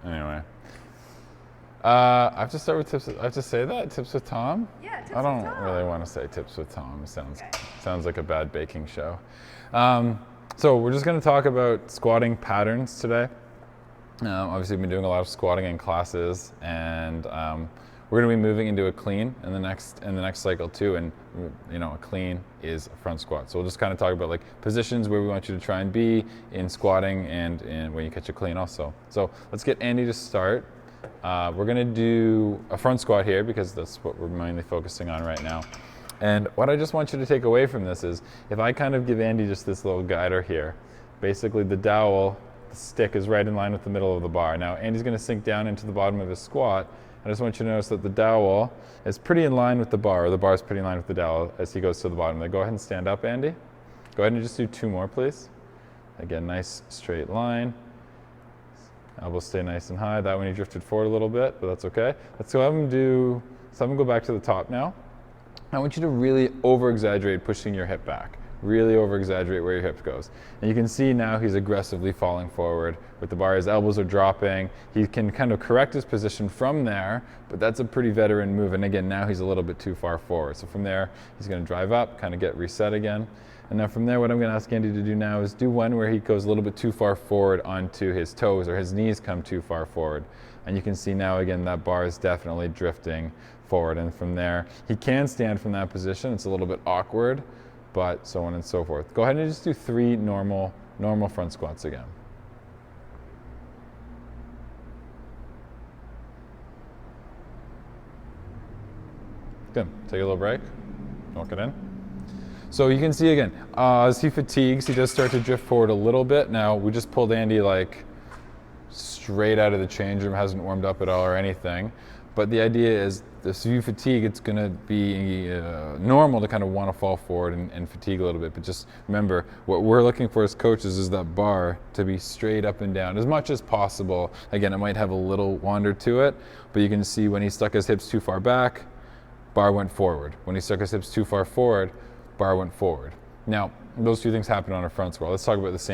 Anyway. I have to start with tips. I have to say that? Tips with Tom? Yeah, tips I don't with Tom. really want to say tips with Tom. It Okay. sounds like a bad baking show. So we're just going to talk about squatting patterns today. Obviously, we've been doing a lot of squatting in classes, and we're going to be moving into a clean in the next cycle too. And a clean is a front squat. So we'll just kind of talk about like positions where we want you to try and be in squatting and when you catch a clean also. So let's get Andy to start. We're going to do a front squat here because that's what we're mainly focusing on right now. And what I just want you to take away from this is if I kind of give Andy just this little guider here, basically the dowel, the stick is right in line with the middle of the bar. Now Andy's going to sink down into the bottom of his squat. I just want you to notice that the dowel is pretty in line with the bar, or the bar is pretty in line with the dowel as he goes to the bottom. Then go ahead and stand up, Andy. Go ahead and just do 2 more, please. Again, nice straight line. Elbows stay nice and high. That one he drifted forward a little bit, but that's okay. Let's go have him go back to the top now. I want you to really over-exaggerate pushing your hip back. Really over-exaggerate where your hip goes. And you can see now he's aggressively falling forward with the bar. His elbows are dropping. He can kind of correct his position from there, but that's a pretty veteran move. And again, now he's a little bit too far forward. So from there, he's going to drive up, kind of get reset again. And now from there, what I'm going to ask Andy to do now is do one where he goes a little bit too far forward onto his toes, or his knees come too far forward. And you can see now, again, that bar is definitely drifting forward. And from there, he can stand from that position. It's a little bit awkward, but so on and so forth. Go ahead and just do 3 normal front squats again. Good. Take a little break. Walk it in. So you can see again, as he fatigues, he does start to drift forward a little bit. Now, we just pulled Andy like straight out of the change room, hasn't warmed up at all or anything. But the idea is, if you fatigue, it's going to be normal to kind of want to fall forward and fatigue a little bit. But just remember, what we're looking for as coaches is that bar to be straight up and down as much as possible. Again, it might have a little wander to it, but you can see when he stuck his hips too far back, bar went forward. When he stuck his hips too far forward, bar went forward. Now, those 2 things happen on a front squat. Let's talk about the same